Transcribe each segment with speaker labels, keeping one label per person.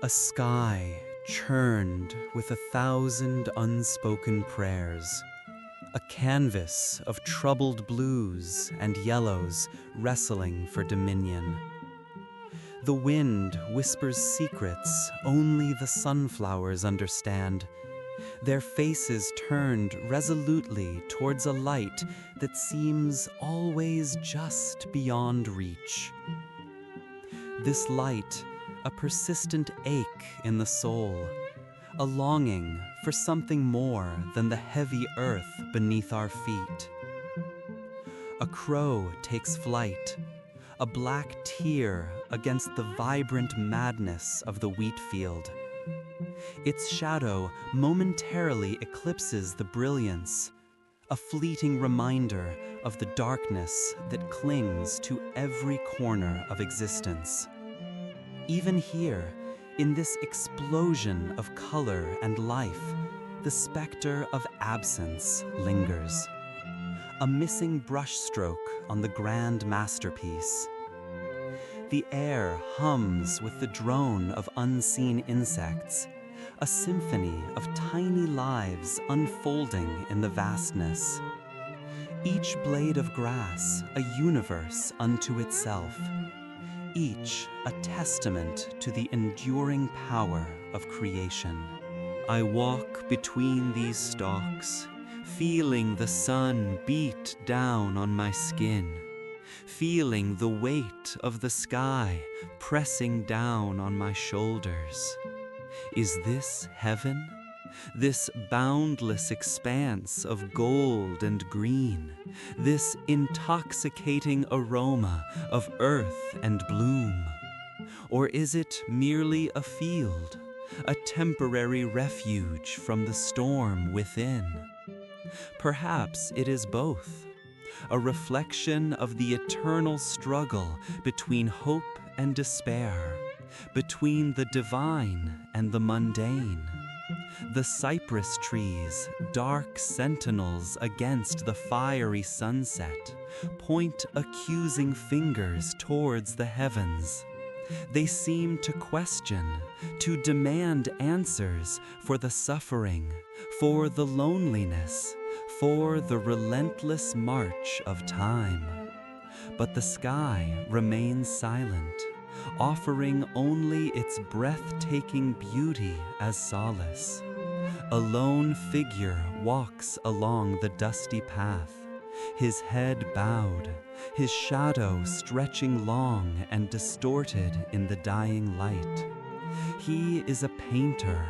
Speaker 1: A sky churned with 1,000 unspoken prayers, a canvas of troubled blues and yellows wrestling for dominion. The wind whispers secrets only the sunflowers understand, their faces turned resolutely towards a light that seems always just beyond reach. This light, a persistent ache in the soul, a longing for something more than the heavy earth beneath our feet. A crow takes flight, a black tear against the vibrant madness of the wheat field. Its shadow momentarily eclipses the brilliance, a fleeting reminder of the darkness that clings to every corner of existence. Even here, in this explosion of color and life, the specter of absence lingers. A missing brushstroke on the grand masterpiece. The air hums with the drone of unseen insects, a symphony of tiny lives unfolding in the vastness. Each blade of grass a universe unto itself, each a testament to the enduring power of creation. I walk between these stalks, feeling the sun beat down on my skin, feeling the weight of the sky pressing down on my shoulders. Is this heaven? This boundless expanse of gold and green, this intoxicating aroma of earth and bloom? Or is it merely a field, a temporary refuge from the storm within? Perhaps it is both, a reflection of the eternal struggle between hope and despair, between the divine and the mundane. The cypress trees, dark sentinels against the fiery sunset, point accusing fingers towards the heavens. They seem to question, to demand answers for the suffering, for the loneliness, for the relentless march of time. But the sky remains silent, offering only its breathtaking beauty as solace. A lone figure walks along the dusty path, his head bowed, his shadow stretching long and distorted in the dying light. He is a painter,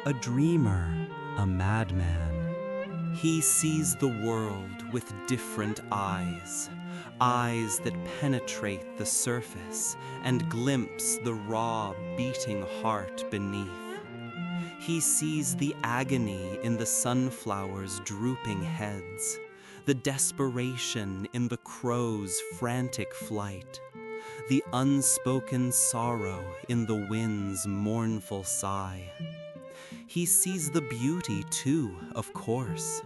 Speaker 1: a dreamer, a madman. He sees the world with different eyes, eyes that penetrate the surface and glimpse the raw, beating heart beneath. He sees the agony in the sunflowers' drooping heads, the desperation in the crow's frantic flight, the unspoken sorrow in the wind's mournful sigh. He sees the beauty too, of course,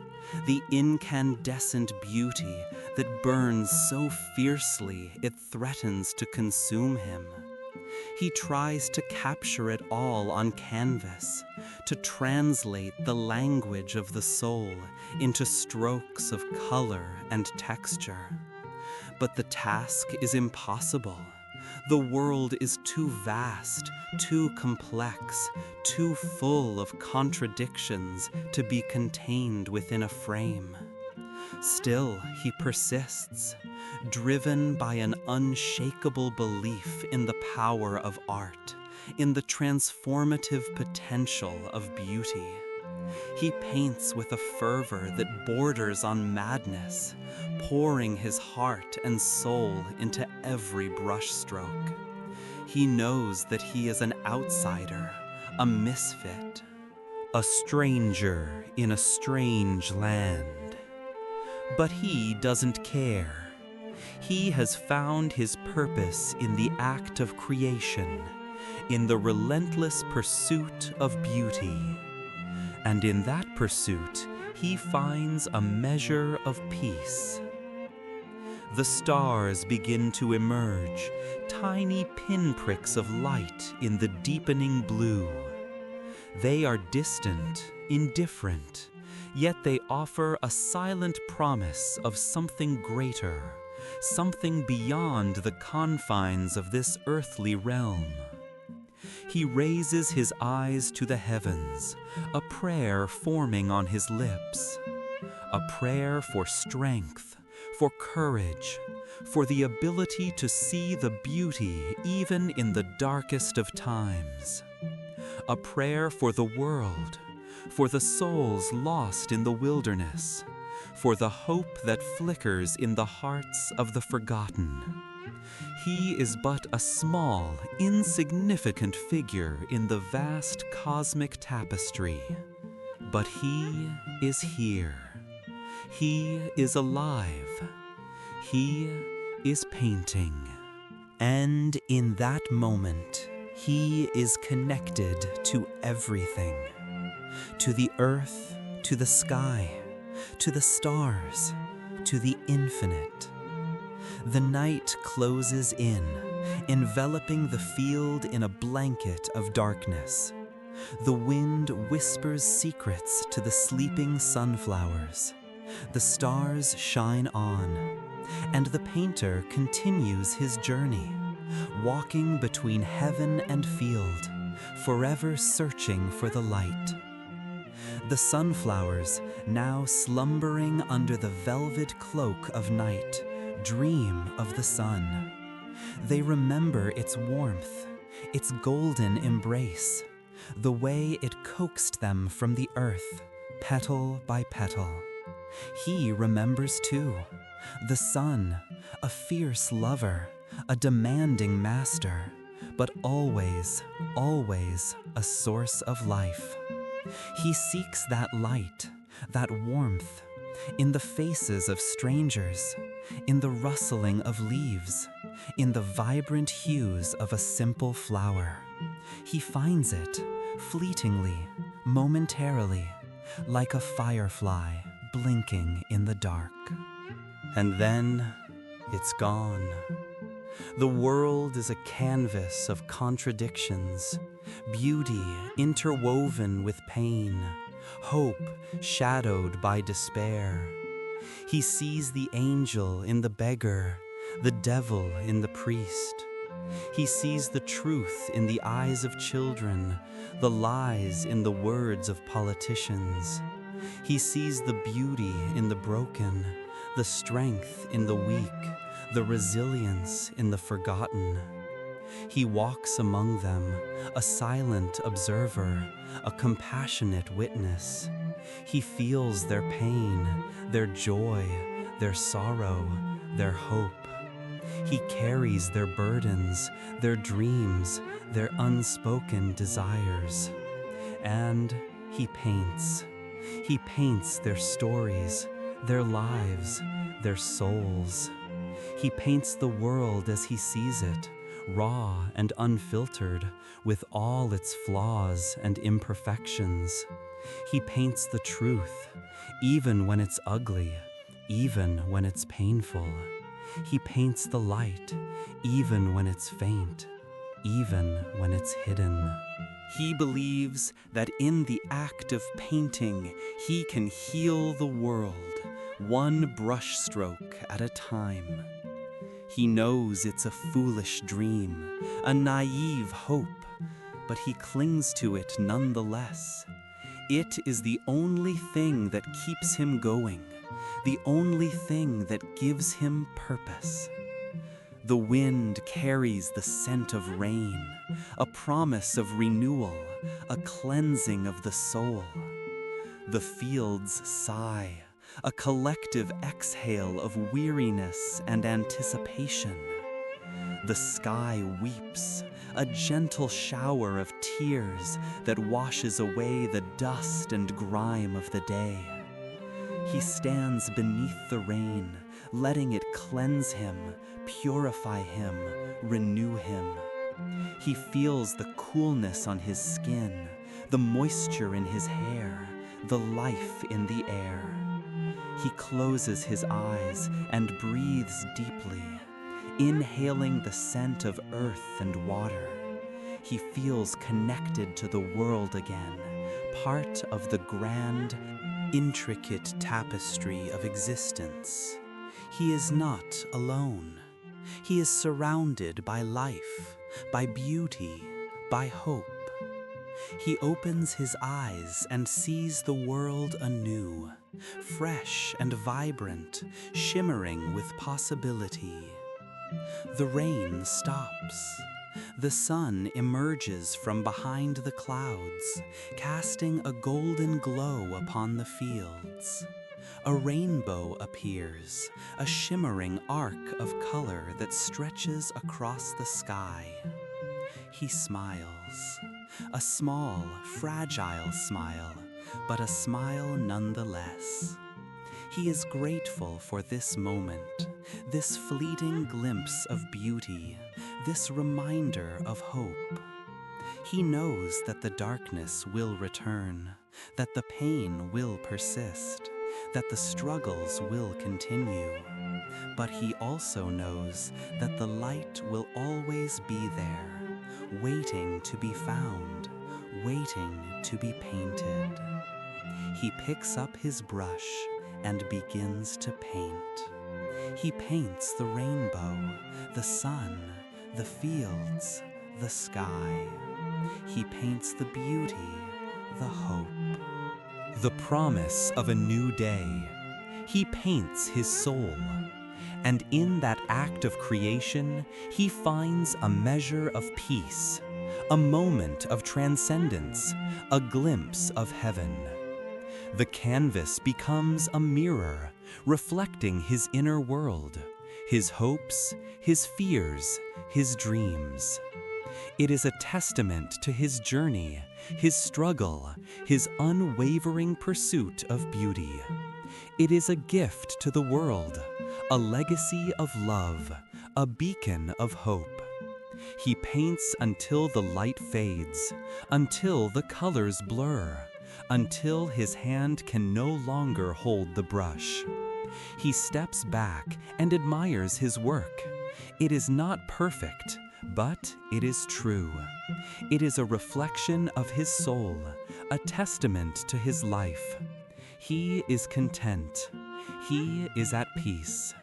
Speaker 1: the incandescent beauty that burns so fiercely it threatens to consume him. He tries to capture it all on canvas, to translate the language of the soul into strokes of color and texture. But the task is impossible. The world is too vast, too complex, too full of contradictions to be contained within a frame. Still, he persists, driven by an unshakable belief in the power of art, in the transformative potential of beauty. He paints with a fervor that borders on madness, pouring his heart and soul into every brushstroke. He knows that he is an outsider, a misfit, a stranger in a strange land. But he doesn't care. He has found his purpose in the act of creation, in the relentless pursuit of beauty. And in that pursuit, he finds a measure of peace. The stars begin to emerge, tiny pinpricks of light in the deepening blue. They are distant, indifferent, yet they offer a silent promise of something greater, something beyond the confines of this earthly realm. He raises his eyes to the heavens, a prayer forming on his lips, a prayer for strength, for courage, for the ability to see the beauty even in the darkest of times. A prayer for the world, for the souls lost in the wilderness, for the hope that flickers in the hearts of the forgotten. He is but a small, insignificant figure in the vast cosmic tapestry, but he is here. He is alive. He is painting. And in that moment, he is connected to everything. To the earth, to the sky, to the stars, to the infinite. The night closes in, enveloping the field in a blanket of darkness. The wind whispers secrets to the sleeping sunflowers. The stars shine on, and the painter continues his journey, walking between heaven and field, forever searching for the light. The sunflowers, now slumbering under the velvet cloak of night, dream of the sun. They remember its warmth, its golden embrace, the way it coaxed them from the earth, petal by petal. He remembers too, the sun, a fierce lover, a demanding master, but always, always a source of life. He seeks that light, that warmth, in the faces of strangers, in the rustling of leaves, in the vibrant hues of a simple flower. He finds it, fleetingly, momentarily, like a firefly blinking in the dark. And then it's gone. The world is a canvas of contradictions, beauty interwoven with pain, hope shadowed by despair. He sees the angel in the beggar, the devil in the priest. He sees the truth in the eyes of children, the lies in the words of politicians. He sees the beauty in the broken, the strength in the weak, the resilience in the forgotten. He walks among them, a silent observer, a compassionate witness. He feels their pain, their joy, their sorrow, their hope. He carries their burdens, their dreams, their unspoken desires. And he paints. He paints their stories, their lives, their souls. He paints the world as he sees it, raw and unfiltered, with all its flaws and imperfections. He paints the truth, even when it's ugly, even when it's painful. He paints the light, even when it's faint, even when it's hidden. He believes that in the act of painting, he can heal the world, one brushstroke at a time. He knows it's a foolish dream, a naive hope, but he clings to it nonetheless. It is the only thing that keeps him going, the only thing that gives him purpose. The wind carries the scent of rain, a promise of renewal, a cleansing of the soul. The fields sigh, a collective exhale of weariness and anticipation. The sky weeps, a gentle shower of tears that washes away the dust and grime of the day. He stands beneath the rain, letting it cleanse him, purify him, renew him. He feels the coolness on his skin, the moisture in his hair, the life in the air. He closes his eyes and breathes deeply, inhaling the scent of earth and water. He feels connected to the world again, part of the grand, intricate tapestry of existence. He is not alone. He is surrounded by life, by beauty, by hope. He opens his eyes and sees the world anew, fresh and vibrant, shimmering with possibility. The rain stops. The sun emerges from behind the clouds, casting a golden glow upon the fields. A rainbow appears, a shimmering arc of color that stretches across the sky. He smiles, a small, fragile smile, but a smile nonetheless. He is grateful for this moment, this fleeting glimpse of beauty, this reminder of hope. He knows that the darkness will return, that the pain will persist, that the struggles will continue. But he also knows that the light will always be there, waiting to be found, waiting to be painted. He picks up his brush and begins to paint. He paints the rainbow, the sun, the fields, the sky. He paints the beauty, the hope, the promise of a new day. He paints his soul. And in that act of creation, he finds a measure of peace, a moment of transcendence, a glimpse of heaven. The canvas becomes a mirror, reflecting his inner world, his hopes, his fears, his dreams. It is a testament to his journey, his struggle, his unwavering pursuit of beauty. It is a gift to the world, a legacy of love, a beacon of hope. He paints until the light fades, until the colors blur, until his hand can no longer hold the brush. He steps back and admires his work. It is not perfect, but it is true. It is a reflection of his soul, a testament to his life. He is content. He is at peace.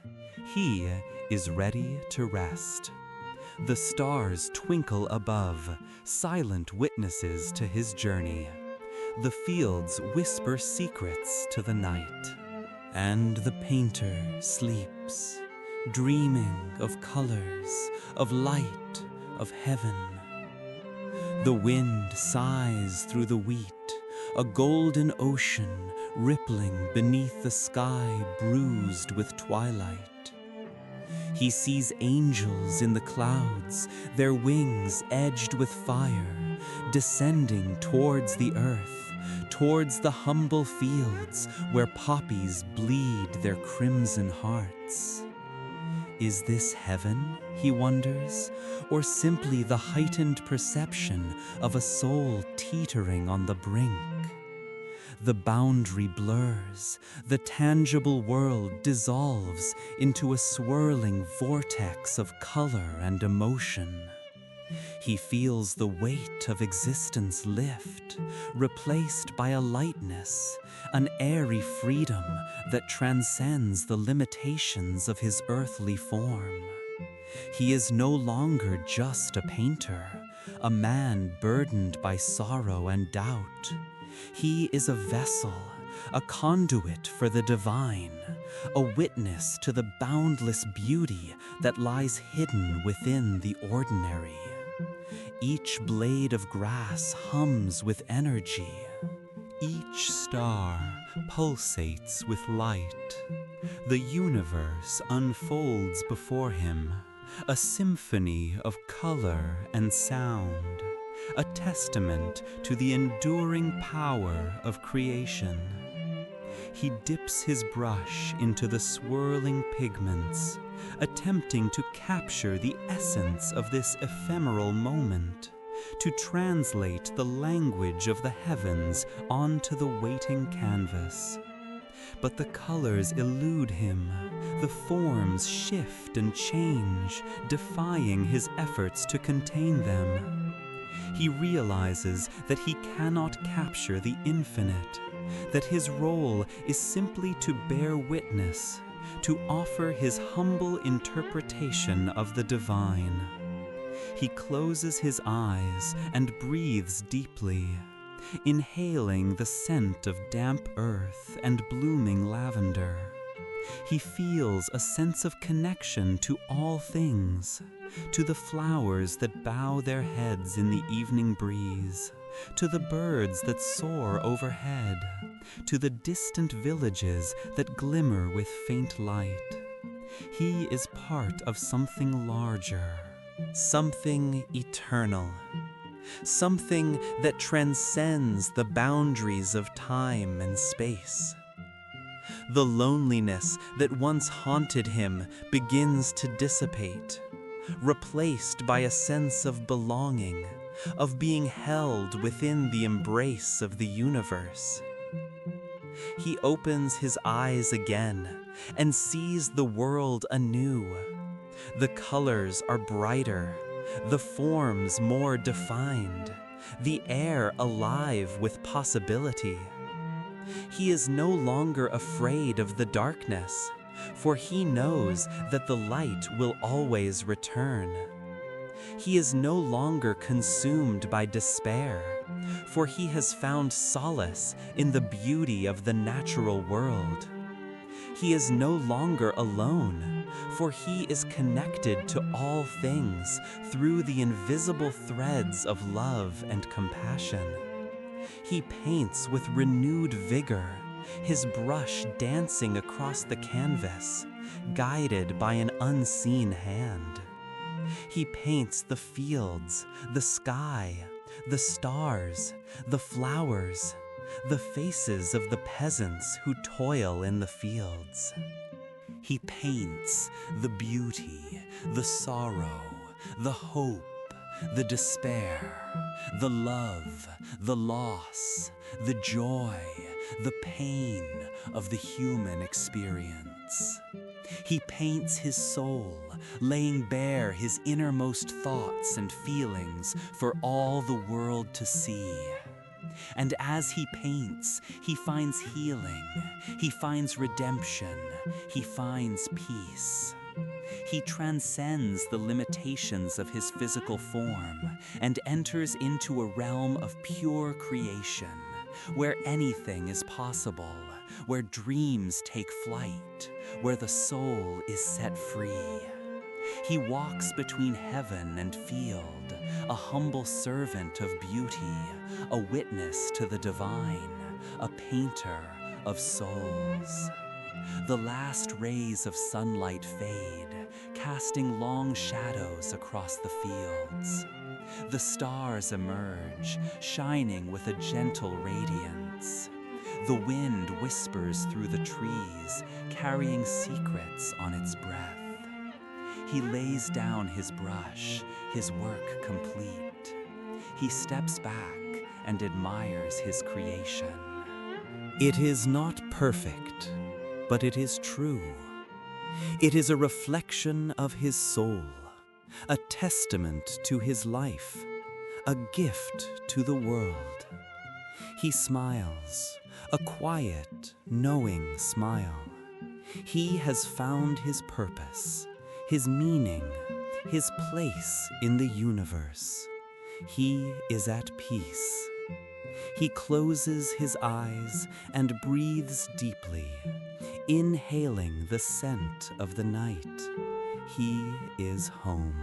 Speaker 1: He is ready to rest. The stars twinkle above, silent witnesses to his journey. The fields whisper secrets to the night. And the painter sleeps, dreaming of colors, of light, of heaven. The wind sighs through the wheat, a golden ocean rippling beneath the sky bruised with twilight. He sees angels in the clouds, their wings edged with fire, descending towards the earth, towards the humble fields where poppies bleed their crimson hearts. Is this heaven, he wonders, or simply the heightened perception of a soul teetering on the brink? The boundary blurs, the tangible world dissolves into a swirling vortex of color and emotion. He feels the weight of existence lift, replaced by a lightness, an airy freedom that transcends the limitations of his earthly form. He is no longer just a painter, a man burdened by sorrow and doubt. He is a vessel, a conduit for the divine, a witness to the boundless beauty that lies hidden within the ordinary. Each blade of grass hums with energy. Each star pulsates with light. The universe unfolds before him, a symphony of color and sound, a testament to the enduring power of creation. He dips his brush into the swirling pigments, attempting to capture the essence of this ephemeral moment, to translate the language of the heavens onto the waiting canvas. But the colors elude him, the forms shift and change, defying his efforts to contain them. He realizes that he cannot capture the infinite, that his role is simply to bear witness, to offer his humble interpretation of the divine. He closes his eyes and breathes deeply, inhaling the scent of damp earth and blooming lavender. He feels a sense of connection to all things, to the flowers that bow their heads in the evening breeze, to the birds that soar overhead, to the distant villages that glimmer with faint light. He is part of something larger, something eternal, something that transcends the boundaries of time and space. The loneliness that once haunted him begins to dissipate, replaced by a sense of belonging, of being held within the embrace of the universe. He opens his eyes again and sees the world anew. The colors are brighter, the forms more defined, the air alive with possibility. He is no longer afraid of the darkness, for he knows that the light will always return. He is no longer consumed by despair, for he has found solace in the beauty of the natural world. He is no longer alone, for he is connected to all things through the invisible threads of love and compassion. He paints with renewed vigor, his brush dancing across the canvas, guided by an unseen hand. He paints the fields, the sky, the stars, the flowers, the faces of the peasants who toil in the fields. He paints the beauty, the sorrow, the hope, the despair, the love, the loss, the joy, the pain of the human experience. He paints his soul, laying bare his innermost thoughts and feelings for all the world to see. And as he paints, he finds healing, he finds redemption, he finds peace. He transcends the limitations of his physical form and enters into a realm of pure creation, where anything is possible, where dreams take flight, where the soul is set free. He walks between heaven and field, a humble servant of beauty, a witness to the divine, a painter of souls. The last rays of sunlight fade, casting long shadows across the fields. The stars emerge, shining with a gentle radiance. The wind whispers through the trees, carrying secrets on its breath. He lays down his brush, his work complete. He steps back and admires his creation. It is not perfect, but it is true. It is a reflection of his soul, a testament to his life, a gift to the world. He smiles, a quiet, knowing smile. He has found his purpose, his meaning, his place in the universe. He is at peace. He closes his eyes and breathes deeply, inhaling the scent of the night. He is home.